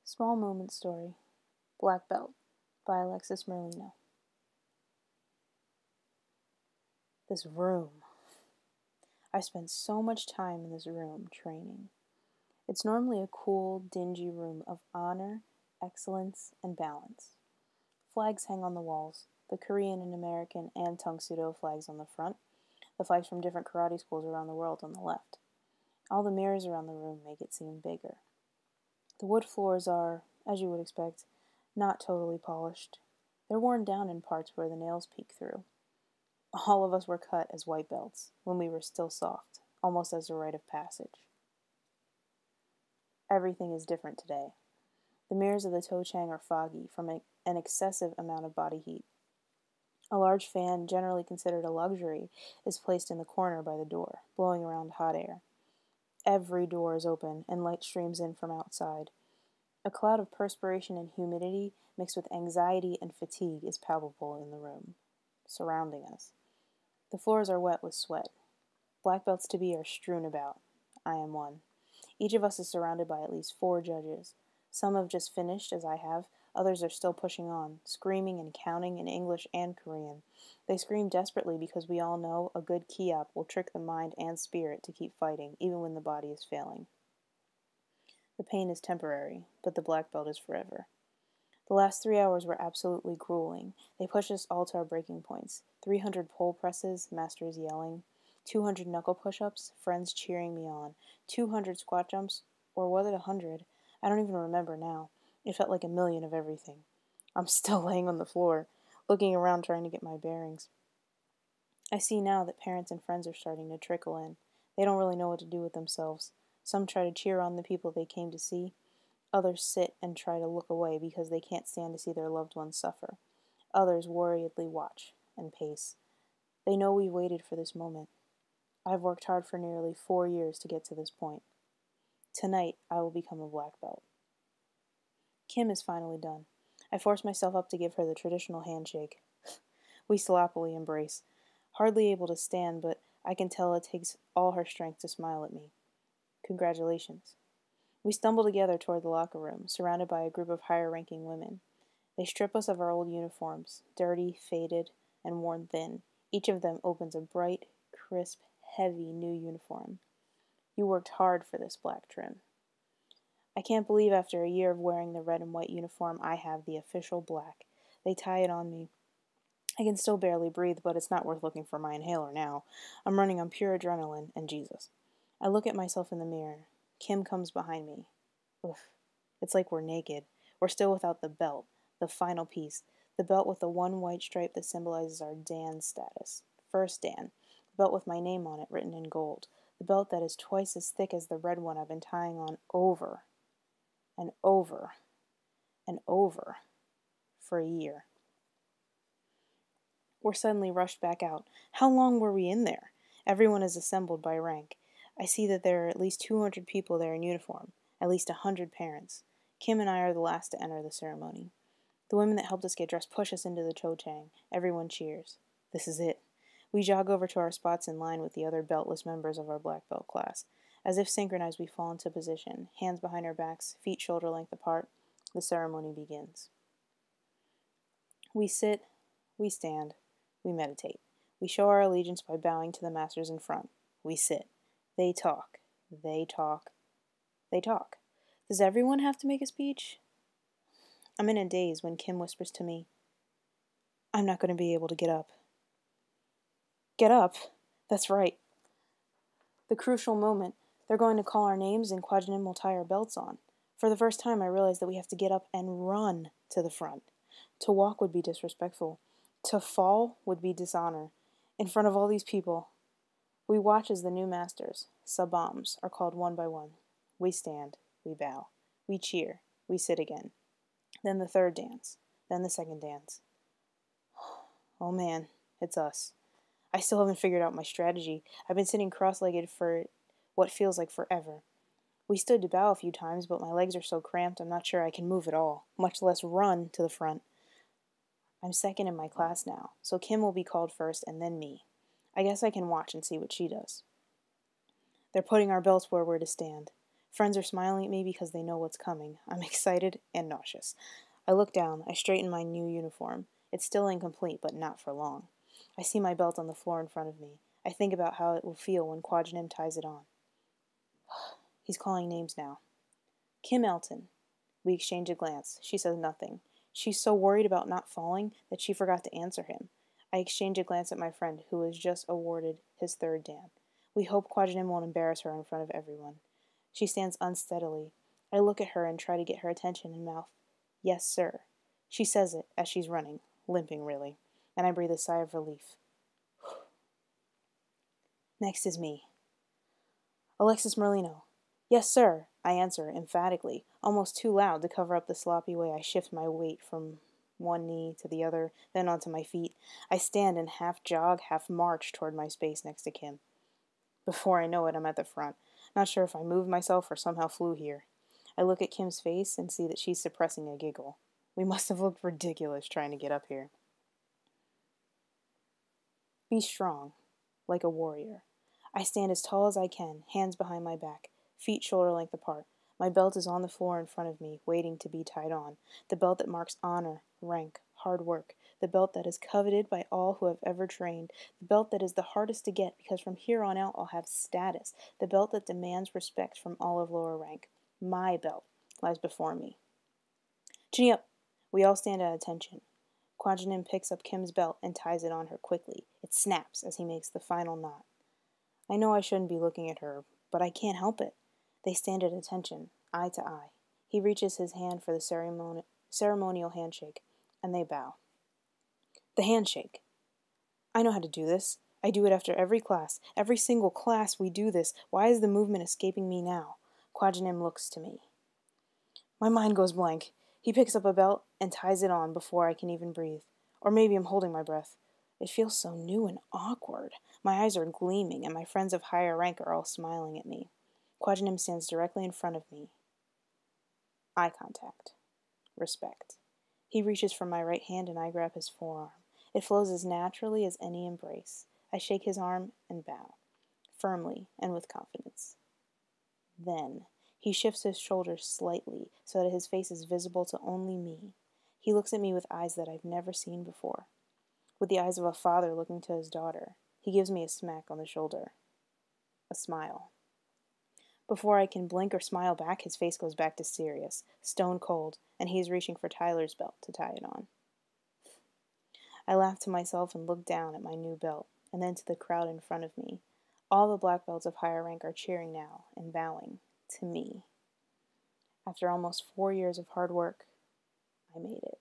Small Moment Story, Black Belt, by Alexis Merlino. This room. I spent so much time in this room training. It's normally a cool, dingy room of honor, excellence, and balance. Flags hang on the walls, the Korean and American and Tang Soo Do flags on the front, the flags from different karate schools around the world on the left. All the mirrors around the room make it seem bigger. The wood floors are, as you would expect, not totally polished. They're worn down in parts where the nails peek through. All of us were cut as white belts when we were still soft, almost as a rite of passage. Everything is different today. The mirrors of the To Chang are foggy from an excessive amount of body heat. A large fan, generally considered a luxury, is placed in the corner by the door, blowing around hot air. Every door is open, and light streams in from outside. A cloud of perspiration and humidity mixed with anxiety and fatigue is palpable in the room, surrounding us. The floors are wet with sweat. Black belts to be are strewn about. I am one. Each of us is surrounded by at least 4 judges. Some have just finished, as I have. Others are still pushing on, screaming and counting in English and Korean. They scream desperately because we all know a good kiap will trick the mind and spirit to keep fighting, even when the body is failing. The pain is temporary, but the black belt is forever. The last 3 hours were absolutely grueling. They pushed us all to our breaking points. 300 pole presses, masters yelling. 200 knuckle push-ups, friends cheering me on. 200 squat jumps, or was it 100? I don't even remember now. It felt like a million of everything. I'm still laying on the floor, looking around trying to get my bearings. I see now that parents and friends are starting to trickle in. They don't really know what to do with themselves. Some try to cheer on the people they came to see. Others sit and try to look away because they can't stand to see their loved ones suffer. Others worriedly watch and pace. They know we waited for this moment. I've worked hard for nearly 4 years to get to this point. Tonight, I will become a black belt. Kim is finally done. I force myself up to give her the traditional handshake. We sloppily embrace. Hardly able to stand, but I can tell it takes all her strength to smile at me. Congratulations. We stumble together toward the locker room, surrounded by a group of higher-ranking women. They strip us of our old uniforms, dirty, faded, and worn thin. Each of them opens a bright, crisp, heavy new uniform. You worked hard for this black trim. I can't believe after a year of wearing the red and white uniform, I have the official black. They tie it on me. I can still barely breathe, but it's not worth looking for my inhaler now. I'm running on pure adrenaline and Jesus. I look at myself in the mirror. Kim comes behind me. Oof. It's like we're naked. We're still without the belt, the final piece, the belt with the one white stripe that symbolizes our Dan status. First Dan, the belt with my name on it written in gold, the belt that is twice as thick as the red one I've been tying on over and over and over for a year. We're suddenly rushed back out. How long were we in there? Everyone is assembled by rank. I see that there are at least 200 people there in uniform, at least 100 parents. Kim and I are the last to enter the ceremony. The women that helped us get dressed push us into the To Chang. Everyone cheers. This is it. We jog over to our spots in line with the other beltless members of our black belt class. As if synchronized, we fall into position, hands behind our backs, feet shoulder-length apart. The ceremony begins. We sit, we stand, we meditate. We show our allegiance by bowing to the masters in front. We sit. They talk. They talk. They talk. Does everyone have to make a speech? I'm in a daze when Kim whispers to me, I'm not going to be able to get up. Get up? That's right. The crucial moment. They're going to call our names and Kwajin will tie our belts on. For the first time, I realize that we have to get up and run to the front. To walk would be disrespectful. To fall would be dishonor. In front of all these people, we watch as the new masters, Sabams, are called one by one. We stand. We bow. We cheer. We sit again. Then the third dance. Then the second dance. Oh man, it's us. I still haven't figured out my strategy. I've been sitting cross-legged for what feels like forever. We stood to bow a few times, but my legs are so cramped I'm not sure I can move at all, much less run to the front. I'm second in my class now, so Kim will be called first and then me. I guess I can watch and see what she does. They're putting our belts where we're to stand. Friends are smiling at me because they know what's coming. I'm excited and nauseous. I look down. I straighten my new uniform. It's still incomplete, but not for long. I see my belt on the floor in front of me. I think about how it will feel when Quadranim ties it on. He's calling names now. Kim Elton. We exchange a glance. She says nothing. She's so worried about not falling that she forgot to answer him. I exchange a glance at my friend, who was just awarded his third Dan. We hope Quadranim won't embarrass her in front of everyone. She stands unsteadily. I look at her and try to get her attention and mouth, "Yes, sir." She says it as she's running, limping really, and I breathe a sigh of relief. Next is me. Alexis Merlino. "Yes, sir," I answer emphatically, almost too loud to cover up the sloppy way I shift my weight from one knee to the other, then onto my feet. I stand and half jog, half march toward my space next to Kim. Before I know it, I'm at the front, not sure if I moved myself or somehow flew here. I look at Kim's face and see that she's suppressing a giggle. We must have looked ridiculous trying to get up here. Be strong, like a warrior. I stand as tall as I can, hands behind my back, feet shoulder length apart. My belt is on the floor in front of me, waiting to be tied on. The belt that marks honor, rank, hard work. The belt that is coveted by all who have ever trained. The belt that is the hardest to get because from here on out I'll have status. The belt that demands respect from all of lower rank. My belt lies before me. Chinny up! We all stand at attention. Quadranim picks up Kim's belt and ties it on her quickly. It snaps as he makes the final knot. I know I shouldn't be looking at her, but I can't help it. They stand at attention, eye to eye. He reaches his hand for the ceremonial handshake, and they bow. The handshake. I know how to do this. I do it after every class. Every single class we do this. Why is the movement escaping me now? Quadranim looks to me. My mind goes blank. He picks up a belt and ties it on before I can even breathe. Or maybe I'm holding my breath. It feels so new and awkward. My eyes are gleaming, and my friends of higher rank are all smiling at me. Quadranim stands directly in front of me. Eye contact. Respect. He reaches for my right hand and I grab his forearm. It flows as naturally as any embrace. I shake his arm and bow, firmly and with confidence. Then, he shifts his shoulders slightly so that his face is visible to only me. He looks at me with eyes that I've never seen before. With the eyes of a father looking to his daughter. He gives me a smack on the shoulder. A smile. Before I can blink or smile back, his face goes back to serious, stone cold, and he is reaching for Tyler's belt to tie it on. I laugh to myself and look down at my new belt, and then to the crowd in front of me. All the black belts of higher rank are cheering now and bowing to me. After almost 4 years of hard work, I made it.